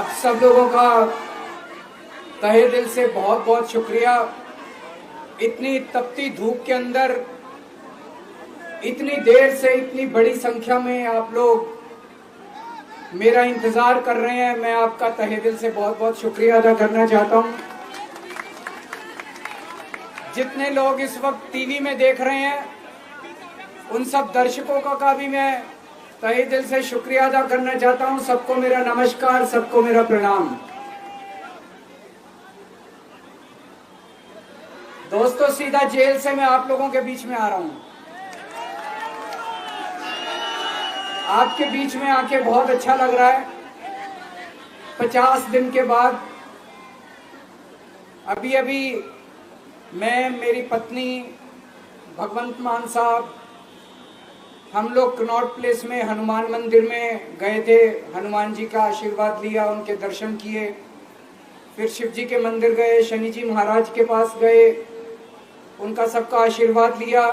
आप सब लोगों का तहे दिल से बहुत बहुत शुक्रिया। इतनी तपती धूप के अंदर इतनी देर से इतनी बड़ी संख्या में आप लोग मेरा इंतजार कर रहे हैं, मैं आपका तहे दिल से बहुत बहुत शुक्रिया अदा करना चाहता हूं। जितने लोग इस वक्त टीवी में देख रहे हैं उन सब दर्शकों का भी मैं तहे दिल से शुक्रिया अदा करना चाहता हूं। सबको मेरा नमस्कार, सबको मेरा प्रणाम। दोस्तों, सीधा जेल से मैं आप लोगों के बीच में आ रहा हूं। आपके बीच में आके बहुत अच्छा लग रहा है। 50 दिन के बाद अभी अभी मैं, मेरी पत्नी, भगवंत मान साहब, हम लोग कनॉट प्लेस में हनुमान मंदिर में गए थे। हनुमान जी का आशीर्वाद लिया, उनके दर्शन किए। फिर शिव जी के मंदिर गए, शनि जी महाराज के पास गए, उनका सबका आशीर्वाद लिया।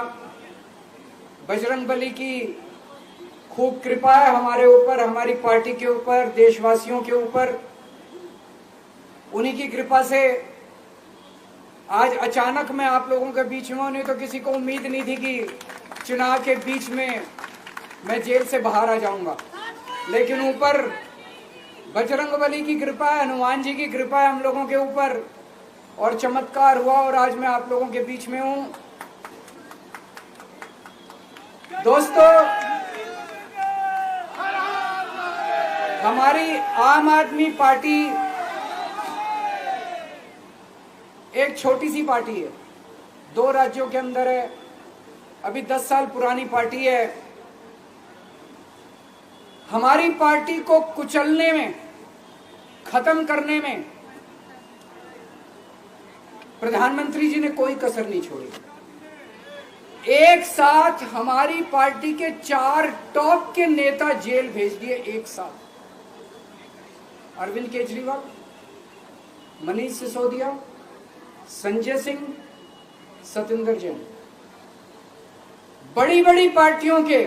बजरंग बली की खूब कृपा है हमारे ऊपर, हमारी पार्टी के ऊपर, देशवासियों के ऊपर। उन्हीं की कृपा से आज अचानक मैं आप लोगों के बीच में हूं। नहीं तो किसी को उम्मीद नहीं थी कि चुनाव के बीच में मैं जेल से बाहर आ जाऊंगा, लेकिन ऊपर बजरंग बली की कृपा है, हनुमान जी की कृपा है हम लोगों के ऊपर, और चमत्कार हुआ और आज मैं आप लोगों के बीच में हूं। दोस्तों, हमारी आम आदमी पार्टी एक छोटी सी पार्टी है, 2 राज्यों के अंदर है, अभी 10 साल पुरानी पार्टी है। हमारी पार्टी को कुचलने में, खत्म करने में प्रधानमंत्री जी ने कोई कसर नहीं छोड़ी। एक साथ हमारी पार्टी के 4 टॉप के नेता जेल भेज दिए एक साथ। अरविंद केजरीवाल, मनीष सिसोदिया, संजय सिंह, सतिंदर जैन। बड़ी बड़ी पार्टियों के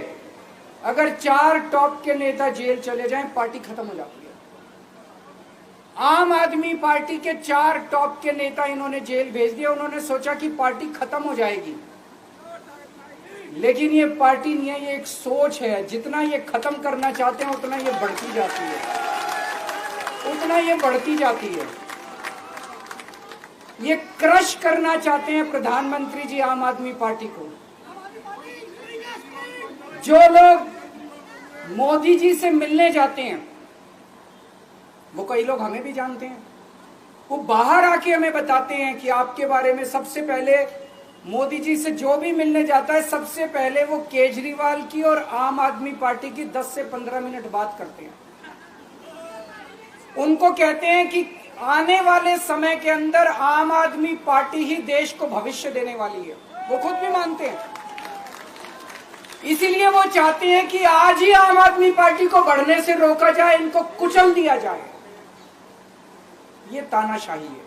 अगर 4 टॉप के नेता जेल चले जाएं, पार्टी खत्म हो जाती है। आम आदमी पार्टी के 4 टॉप के नेता इन्होंने जेल भेज दिया। उन्होंने सोचा कि पार्टी खत्म हो जाएगी, लेकिन ये पार्टी नहीं है, ये एक सोच है। जितना ये खत्म करना चाहते हैं उतना ये बढ़ती जाती है, उतना ये बढ़ती जाती है। ये क्रश करना चाहते हैं प्रधानमंत्री जी आम आदमी पार्टी को। जो लोग मोदी जी से मिलने जाते हैं, वो कई लोग हमें भी जानते हैं, वो बाहर आके हमें बताते हैं कि आपके बारे में सबसे पहले मोदी जी से जो भी मिलने जाता है, सबसे पहले वो केजरीवाल की और आम आदमी पार्टी की 10 से 15 मिनट बात करते हैं। उनको कहते हैं कि आने वाले समय के अंदर आम आदमी पार्टी ही देश को भविष्य देने वाली है। वो खुद भी मानते हैं। इसीलिए वो चाहते हैं कि आज ही आम आदमी पार्टी को बढ़ने से रोका जाए, इनको कुचल दिया जाए। ये तानाशाही है।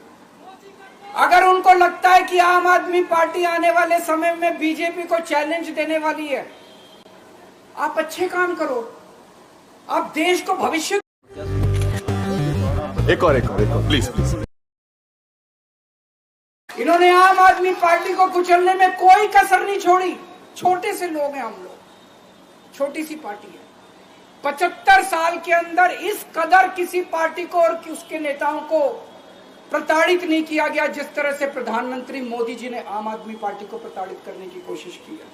अगर उनको लगता है कि आम आदमी पार्टी आने वाले समय में बीजेपी को चैलेंज देने वाली है, आप अच्छे काम करो, आप देश को भविष्य। एक और प्लीज। इन्होंने आम आदमी पार्टी को कुचलने में कोई कसर नहीं छोड़ी। छोटे से लोग हैं हम लोग, छोटी सी पार्टी है। 75 साल के अंदर इस कदर किसी पार्टी को और उसके नेताओं को प्रताड़ित नहीं किया गया जिस तरह से प्रधानमंत्री मोदी जी ने आम आदमी पार्टी को प्रताड़ित करने की कोशिश की है।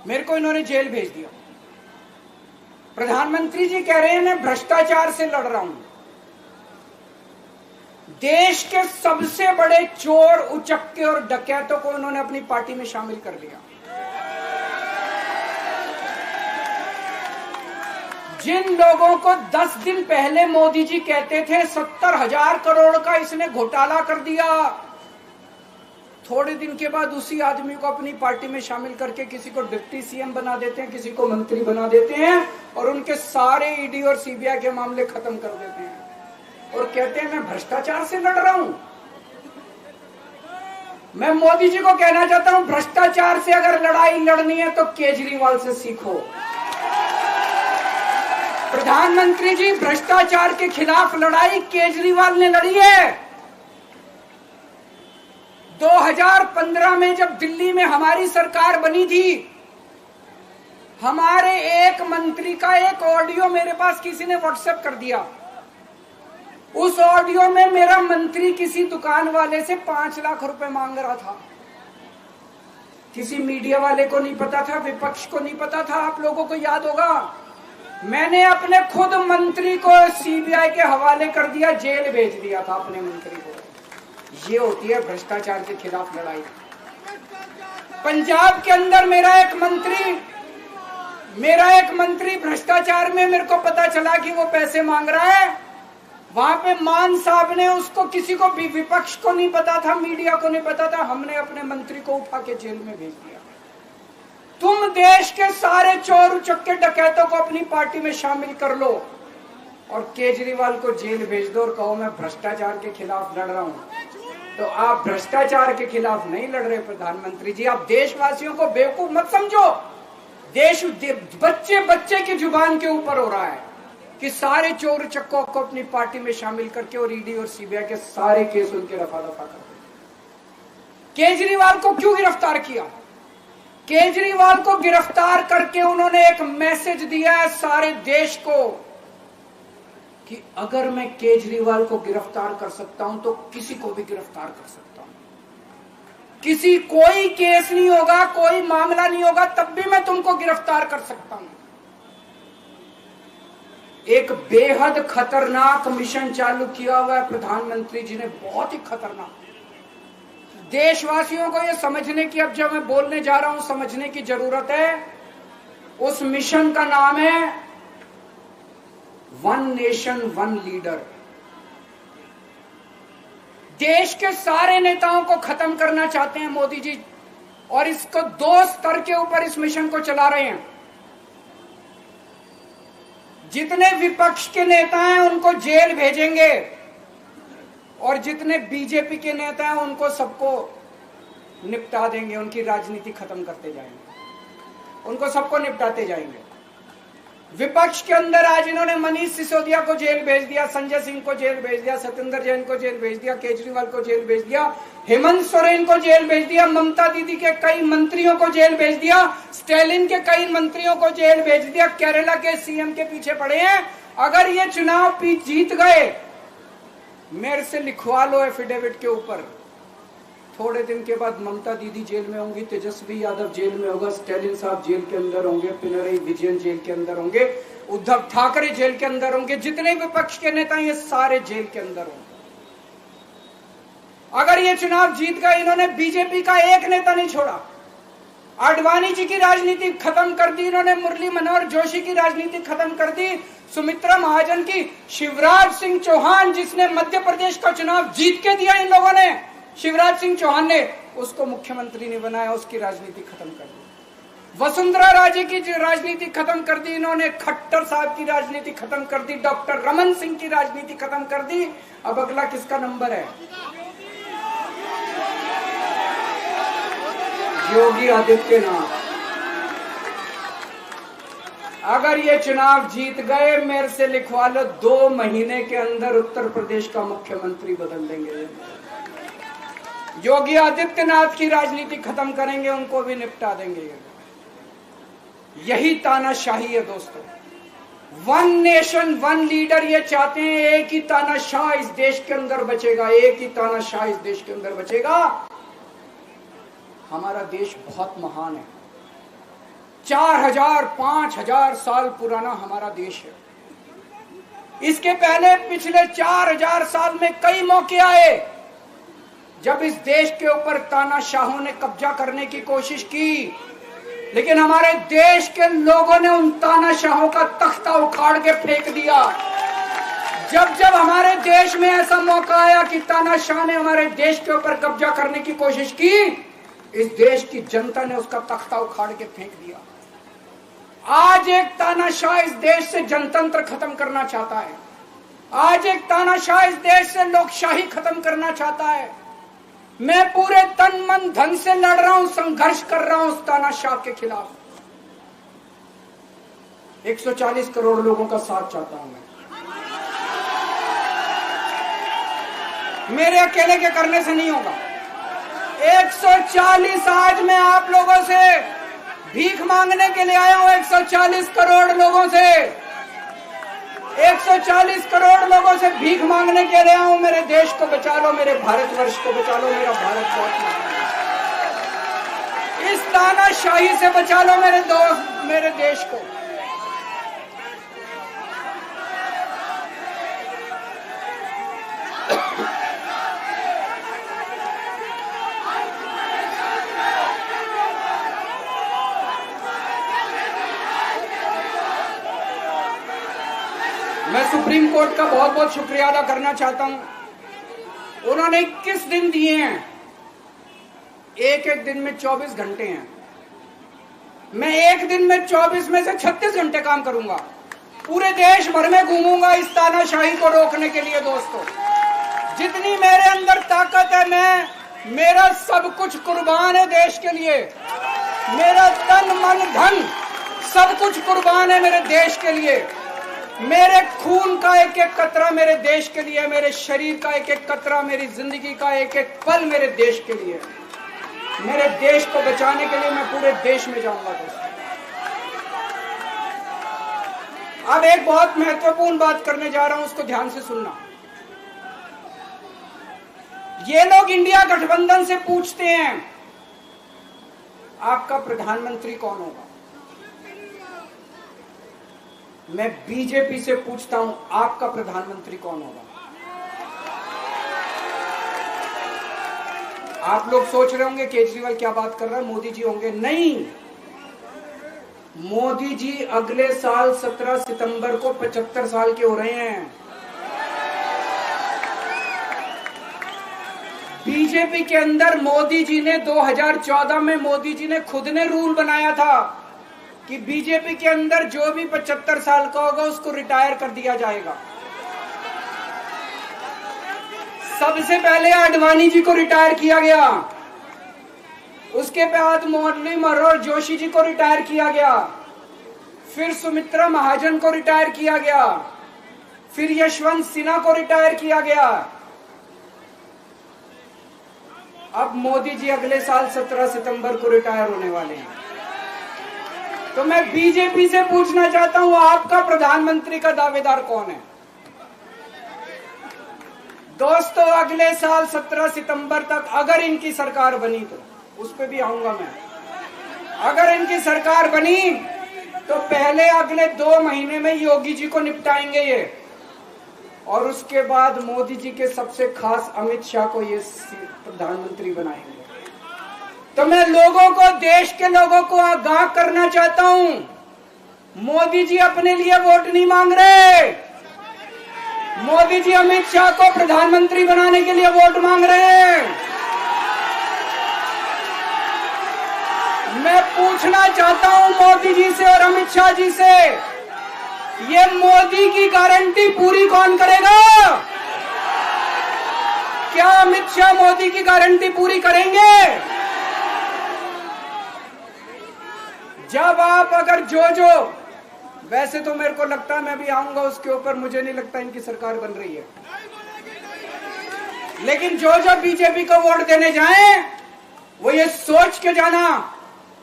मेरे को इन्होंने जेल भेज दिया। प्रधानमंत्री जी कह रहे हैं मैं भ्रष्टाचार से लड़ रहा हूं। देश के सबसे बड़े चोर, उचक्के और डकैतों को उन्होंने अपनी पार्टी में शामिल कर लिया। जिन लोगों को 10 दिन पहले मोदी जी कहते थे 70,000 करोड़ का इसने घोटाला कर दिया, थोड़े दिन के बाद उसी आदमी को अपनी पार्टी में शामिल करके किसी को डिप्टी सीएम बना देते हैं, किसी को मंत्री बना देते हैं और उनके सारे ईडी और सीबीआई के मामले खत्म कर देते हैं और कहते हैं मैं भ्रष्टाचार से लड़ रहा हूं। मैं मोदी जी को कहना चाहता हूं, भ्रष्टाचार से अगर लड़ाई लड़नी है तो केजरीवाल से सीखो। प्रधानमंत्री जी, भ्रष्टाचार के खिलाफ लड़ाई केजरीवाल ने लड़ी है। 2015 में जब दिल्ली में हमारी सरकार बनी थी, हमारे एक मंत्री का एक ऑडियो मेरे पास किसी ने व्हाट्सएप कर दिया। उस ऑडियो में मेरा मंत्री किसी दुकान वाले से 5 लाख रुपए मांग रहा था। किसी मीडिया वाले को नहीं पता था, विपक्ष को नहीं पता था। आप लोगों को याद होगा, मैंने अपने खुद मंत्री को सीबीआई के हवाले कर दिया, जेल भेज दिया था अपने मंत्री को। ये होती है भ्रष्टाचार के खिलाफ लड़ाई। पंजाब के अंदर मेरा एक मंत्री भ्रष्टाचार में, मेरे को पता चला कि वो पैसे मांग रहा है। वहां पे मान साहब ने उसको, किसी को भी, विपक्ष को नहीं पता था, मीडिया को नहीं पता था, हमने अपने मंत्री को उठा के जेल में भेज दिया। तुम देश के सारे चोर उचक्के डकैतों को अपनी पार्टी में शामिल कर लो और केजरीवाल को जेल भेज दो और कहो मैं भ्रष्टाचार के खिलाफ लड़ रहा हूं। तो आप भ्रष्टाचार के खिलाफ नहीं लड़ रहे प्रधानमंत्री जी। आप देशवासियों को बेवकूफ मत समझो। देश बच्चे बच्चे की जुबान के ऊपर हो रहा है कि सारे चोर चक्कों को अपनी पार्टी में शामिल करके और ईडी और सीबीआई के सारे केस उनके रफा दफा कर दो। केजरीवाल को क्यों गिरफ्तार किया? केजरीवाल को गिरफ्तार करके उन्होंने एक मैसेज दिया है सारे देश को कि अगर मैं केजरीवाल को गिरफ्तार कर सकता हूं तो किसी को भी गिरफ्तार कर सकता हूं। कोई केस नहीं होगा, कोई मामला नहीं होगा, तब भी मैं तुमको गिरफ्तार कर सकता हूं। एक बेहद खतरनाक मिशन चालू किया हुआ है प्रधानमंत्री जी ने, बहुत ही खतरनाक। देशवासियों को यह समझने की, अब जब मैं बोलने जा रहा हूं, समझने की जरूरत है। उस मिशन का नाम है वन नेशन वन लीडर। देश के सारे नेताओं को खत्म करना चाहते हैं मोदी जी, और इसको 2 स्तर के ऊपर इस मिशन को चला रहे हैं। जितने विपक्ष के नेता हैं उनको जेल भेजेंगे और जितने बीजेपी के नेता हैं उनको सबको निपटा देंगे, उनकी राजनीति खत्म करते जाएंगे, उनको सबको निपटाते जाएंगे। विपक्ष के अंदर आज इन्होंने मनीष सिसोदिया को जेल भेज दिया, संजय सिंह को जेल भेज दिया, सत्येंद्र जैन को जेल भेज दिया, केजरीवाल को जेल भेज दिया, हेमंत सोरेन को जेल भेज दिया, ममता दीदी के कई मंत्रियों को जेल भेज दिया, स्टालिन के कई मंत्रियों को जेल भेज दिया, केरला के सीएम के पीछे पड़े हैं। अगर ये चुनाव जीत गए, मेरे से लिखवा लो एफिडेविट के ऊपर, थोड़े दिन के बाद ममता दीदी जेल में होंगी, तेजस्वी यादव जेल में होगा, स्टालिन साहब जेल के अंदर होंगे, पिनरई विजयन जेल के अंदर होंगे, उद्धव ठाकरे जेल के अंदर होंगे, जितने विपक्ष के नेता ये सारे जेल के अंदर होंगे। अगर ये चुनाव जीत गए, इन्होंने बीजेपी का एक नेता नहीं छोड़ा। आडवाणी जी की राजनीति खत्म कर दी इन्होंने, मुरली मनोहर जोशी की राजनीति खत्म कर दी, सुमित्रा महाजन की, शिवराज सिंह चौहान जिसने मध्य प्रदेश का चुनाव जीत के दिया इन लोगों ने, शिवराज सिंह चौहान ने उसको मुख्यमंत्री नहीं बनाया, उसकी राजनीति खत्म कर दी। वसुंधरा राजे की राजनीति खत्म कर दी इन्होंने, खट्टर साहब की राजनीति खत्म कर दी, डॉक्टर रमन सिंह की राजनीति खत्म कर दी। अब अगला किसका नंबर है? योगी आदित्यनाथ। अगर ये चुनाव जीत गए, मेरे से लिखवा लो, 2 महीने के अंदर उत्तर प्रदेश का मुख्यमंत्री बदल देंगे। योगी आदित्यनाथ की राजनीति खत्म करेंगे, उनको भी निपटा देंगे। यही तानाशाही है दोस्तों। वन नेशन वन लीडर ये चाहते हैं, एक ही तानाशाह इस देश के अंदर बचेगा, एक ही तानाशाह इस देश के अंदर बचेगा। हमारा देश बहुत महान है, 4000 5000 साल पुराना हमारा देश है। इसके पहले पिछले 4000 साल में कई मौके आए जब इस देश के ऊपर तानाशाहों ने कब्जा करने की कोशिश की, लेकिन हमारे देश के लोगों ने उन तानाशाहों का तख्ता उखाड़ के फेंक दिया। जब जब हमारे देश में ऐसा मौका आया कि तानाशाह ने हमारे देश के ऊपर कब्जा करने की कोशिश की, इस देश की जनता ने उसका तख्ता उखाड़ के फेंक दिया। आज एक तानाशाह इस देश से जनतंत्र खत्म करना चाहता है, आज एक तानाशाह इस देश से लोकशाही खत्म करना चाहता है। मैं पूरे तन मन धन से लड़ रहा हूं, संघर्ष कर रहा हूं उस तानाशाह के खिलाफ। 140 करोड़ लोगों का साथ चाहता हूं मैं। मेरे अकेले के करने से नहीं होगा। 140 आज मैं आप लोगों से भीख मांगने के लिए आया हूं, 140 करोड़ लोगों से, 140 करोड़ लोगों से भीख मांगने के लिए आया हूं। मेरे देश को बचा लो, मेरे भारतवर्ष को बचा लो, मेरा भारत बहुत इस तानाशाही से बचा लो मेरे दोस्त, मेरे देश को। मैं सुप्रीम कोर्ट का बहुत बहुत शुक्रिया अदा करना चाहता हूं। उन्होंने 21 दिन दिए हैं, एक एक दिन में 24 घंटे हैं। मैं एक दिन में 24 में से 36 घंटे काम करूंगा, पूरे देश भर में घूमूंगा इस तानाशाही को रोकने के लिए। दोस्तों, जितनी मेरे अंदर ताकत है, मेरा सब कुछ कुर्बान है देश के लिए। मेरा तन मन धन सब कुछ कुर्बान है मेरे देश के लिए। मेरे खून का एक एक कतरा मेरे देश के लिए, मेरे शरीर का एक एक कतरा, मेरी जिंदगी का एक एक पल मेरे देश के लिए। मेरे देश को बचाने के लिए मैं पूरे देश में जाऊंगा। दोस्तों, अब एक बहुत महत्वपूर्ण बात करने जा रहा हूं, उसको ध्यान से सुनना। ये लोग इंडिया गठबंधन से पूछते हैं आपका प्रधानमंत्री कौन होगा। मैं बीजेपी से पूछता हूं आपका प्रधानमंत्री कौन होगा। आप लोग सोच रहे होंगे केजरीवाल क्या बात कर रहा है, मोदी जी होंगे। नहीं, मोदी जी अगले साल 17 सितंबर को 75 साल के हो रहे हैं। बीजेपी के अंदर मोदी जी ने 2014 में मोदी जी ने खुद ने रूल बनाया था कि बीजेपी के अंदर जो भी 75 साल का होगा उसको रिटायर कर दिया जाएगा। सबसे पहले आडवाणी जी को रिटायर किया गया, उसके बाद मुरली मनोहर जोशी जी को रिटायर किया गया, फिर सुमित्रा महाजन को रिटायर किया गया, फिर यशवंत सिन्हा को रिटायर किया गया। अब मोदी जी अगले साल 17 सितंबर को रिटायर होने वाले हैं। तो मैं बीजेपी से पूछना चाहता हूं आपका प्रधानमंत्री का दावेदार कौन है। दोस्तों, अगले साल 17 सितंबर तक अगर इनकी सरकार बनी, तो उस पर भी आऊंगा मैं। अगर इनकी सरकार बनी तो पहले अगले 2 महीने में योगी जी को निपटाएंगे ये, और उसके बाद मोदी जी के सबसे खास अमित शाह को ये प्रधानमंत्री बनाएंगे। तो मैं लोगों को, देश के लोगों को आगाह करना चाहता हूं, मोदी जी अपने लिए वोट नहीं मांग रहे। मोदी जी अमित शाह को प्रधानमंत्री बनाने के लिए वोट मांग रहे हैं। मैं पूछना चाहता हूं मोदी जी से और अमित शाह जी से, ये मोदी की गारंटी पूरी कौन करेगा? क्या अमित शाह मोदी की गारंटी पूरी करेंगे? जब आप अगर जो वैसे तो मेरे को लगता है, मैं भी आऊंगा उसके ऊपर, मुझे नहीं लगता इनकी सरकार बन रही है, लेकिन जो बीजेपी को वोट देने जाएं वो ये सोच के जाना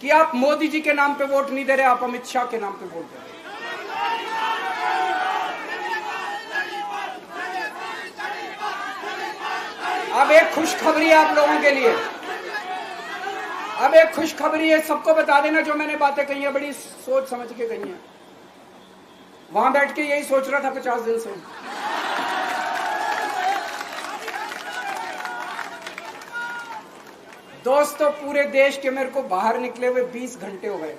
कि आप मोदी जी के नाम पे वोट नहीं दे रहे, आप अमित शाह के नाम पे वोट दे रहे। अब एक खुशखबरी है आप लोगों के लिए, अब एक खुशखबरी है, सबको बता देना जो मैंने बातें कही है बड़ी सोच समझ के कही है। वहां बैठ के यही सोच रहा था 50 दिन से। दोस्तों, पूरे देश के मेरे को बाहर निकले हुए 20 घंटे हो गए।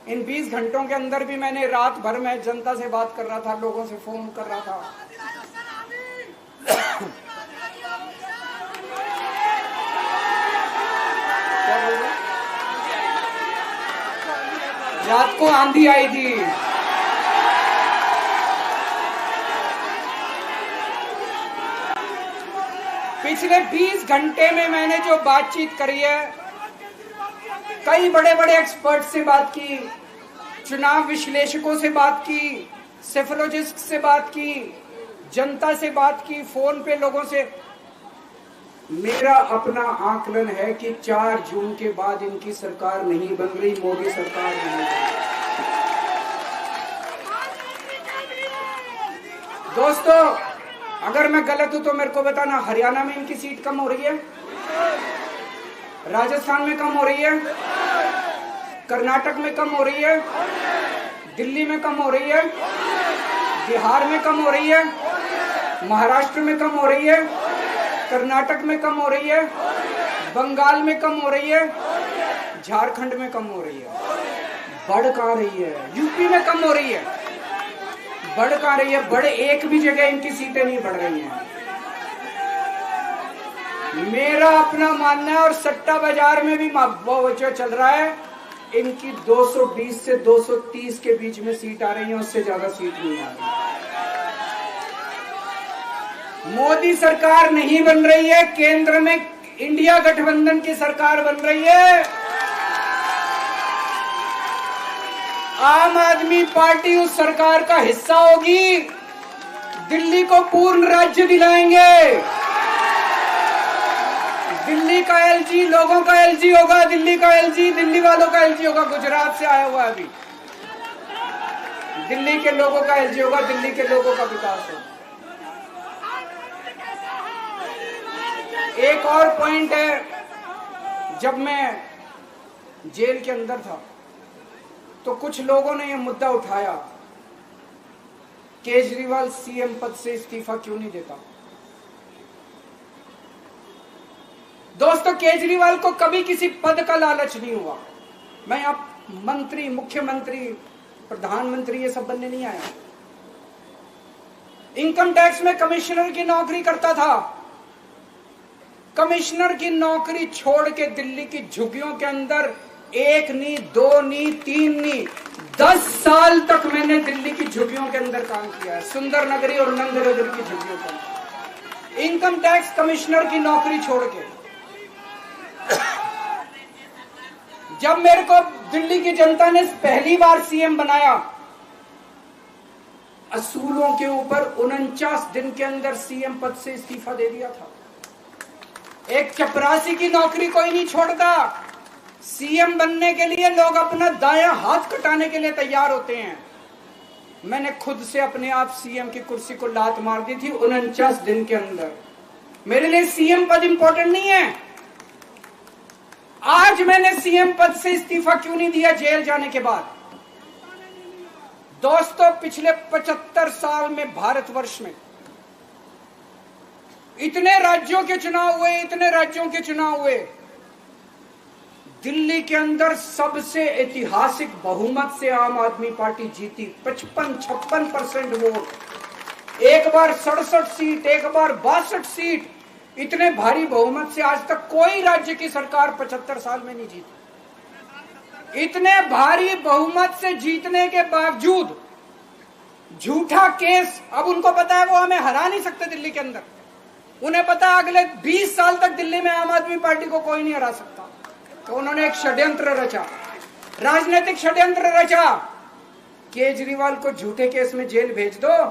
इन 20 घंटों के अंदर भी मैंने रात भर में जनता से बात कर रहा था, लोगों से फोन कर रहा था। रात को आंधी आई थी, पिछले 20 घंटे में मैंने जो बातचीत करी है, कई बड़े बड़े एक्सपर्ट से बात की, चुनाव विश्लेषकों से बात की, सेफोलॉजिस्ट से बात की, जनता से बात की, फोन पे लोगों से। मेरा अपना आकलन है कि 4 जून के बाद इनकी सरकार नहीं बन रही, मोदी सरकार नहीं बन रही। दोस्तों, अगर मैं गलत हूं तो मेरे को बताना। हरियाणा में इनकी सीट कम हो रही है, राजस्थान में कम हो रही है, कर्नाटक में कम हो रही है, दिल्ली में कम हो रही है, बिहार में कम हो रही है, महाराष्ट्र में कम हो रही है, कर्नाटक में कम हो रही है, बंगाल में कम हो रही है, झारखंड में कम हो रही है। बढ़ कहां रही है? यूपी में कम हो रही है, बढ़ कहां रही है? बढ़ एक भी जगह इनकी सीटें नहीं बढ़ रही हैं। मेरा अपना मानना है, और सट्टा बाजार में भी जो चल रहा है, इनकी 220 से 230 के बीच में सीट आ रही है, उससे ज्यादा सीट नहीं आ रही। मोदी सरकार नहीं बन रही है, केंद्र में इंडिया गठबंधन की सरकार बन रही है। आम आदमी पार्टी उस सरकार का हिस्सा होगी। दिल्ली को पूर्ण राज्य दिलाएंगे। दिल्ली का एलजी लोगों का एलजी होगा, दिल्ली का एलजी दिल्ली वालों का एलजी होगा। गुजरात से आया हुआ है अभी। दिल्ली के लोगों का एलजी होगा, दिल्ली के लोगों का विकास होगा। एक और पॉइंट है, जब मैं जेल के अंदर था तो कुछ लोगों ने यह मुद्दा उठाया, केजरीवाल सीएम पद से इस्तीफा क्यों नहीं देता। दोस्तों, केजरीवाल को कभी किसी पद का लालच नहीं हुआ। मैं आप मंत्री, मुख्यमंत्री, प्रधानमंत्री ये सब बनने नहीं आया। इनकम टैक्स में कमिश्नर की नौकरी करता था। कमिश्नर की नौकरी छोड़ के दिल्ली की झुग्गियों के अंदर 1 नहीं, 2 नहीं, 3 नहीं, 10 साल तक मैंने दिल्ली की झुग्गियों के अंदर काम किया है, सुंदर नगरी और नंदनगर की झुग्गियों के अंदर। इनकम टैक्स कमिश्नर की नौकरी छोड़ के जब मेरे को दिल्ली की जनता ने पहली बार सीएम बनाया, असूलों के ऊपर 49 दिन के अंदर सीएम पद से इस्तीफा दे दिया था। एक चपरासी की नौकरी कोई नहीं छोड़ता। सीएम बनने के लिए लोग अपना दायां हाथ कटाने के लिए तैयार होते हैं। मैंने खुद से अपने आप सीएम की कुर्सी को लात मार दी थी 49 दिन के अंदर। मेरे लिए सीएम पद इंपॉर्टेंट नहीं है। आज मैंने सीएम पद से इस्तीफा क्यों नहीं दिया जेल जाने के बाद? दोस्तों, पिछले 75 साल में भारतवर्ष में इतने राज्यों के चुनाव हुए, इतने राज्यों के चुनाव हुए, दिल्ली के अंदर सबसे ऐतिहासिक बहुमत से आम आदमी पार्टी जीती। 55-56% वोट, एक बार 67 सीट, एक बार 62 सीट। इतने भारी बहुमत से आज तक कोई राज्य की सरकार 75 साल में नहीं जीती। इतने भारी बहुमत से जीतने के बावजूद झूठा केस, अब उनको पता है वो हमें हरा नहीं सकते दिल्ली के अंदर। उन्हें पता है अगले 20 साल तक दिल्ली में आम आदमी पार्टी को कोई नहीं हरा सकता। तो उन्होंने एक षड्यंत्र रचा, राजनीतिक षड्यंत्र रचा। केजरीवाल को झूठे केस में जेल भेज दो,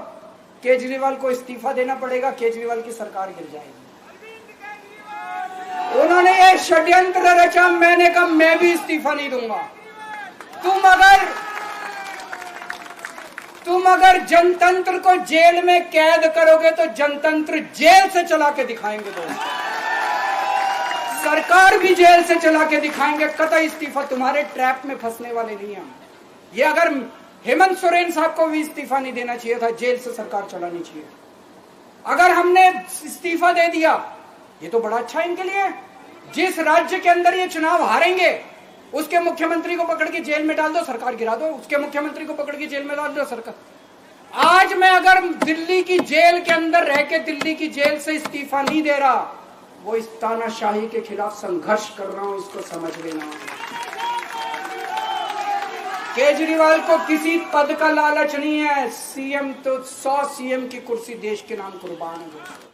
केजरीवाल को इस्तीफा देना पड़ेगा, केजरीवाल की सरकार गिर जाएगी। उन्होंने ये षड्यंत्र रचा। मैंने कहा मैं भी इस्तीफा नहीं दूंगा। तुम अगर जनतंत्र को जेल में कैद करोगे तो जनतंत्र जेल से चला के दिखाएंगे। दोस्तों, सरकार भी जेल से चला के दिखाएंगे। कतई इस्तीफा, तुम्हारे ट्रैप में फंसने वाले नहीं हम। ये अगर हेमंत सोरेन साहब को भी इस्तीफा नहीं देना चाहिए था, जेल से सरकार चलानी चाहिए। अगर हमने इस्तीफा दे दिया, ये तो बड़ा अच्छा इनके लिए। जिस राज्य के अंदर ये चुनाव हारेंगे उसके मुख्यमंत्री को पकड़ के जेल में डाल दो, सरकार गिरा दो। उसके मुख्यमंत्री को पकड़ के जेल में डाल दो, सरकार। आज मैं अगर दिल्ली की जेल के अंदर रह के दिल्ली की जेल से इस्तीफा नहीं दे रहा, वो इस तानाशाही के खिलाफ संघर्ष कर रहा हूं, इसको समझ लेना। केजरीवाल को किसी पद का लालच नहीं है। सीएम तो 100 सीएम की कुर्सी देश के नाम कुर्बान है।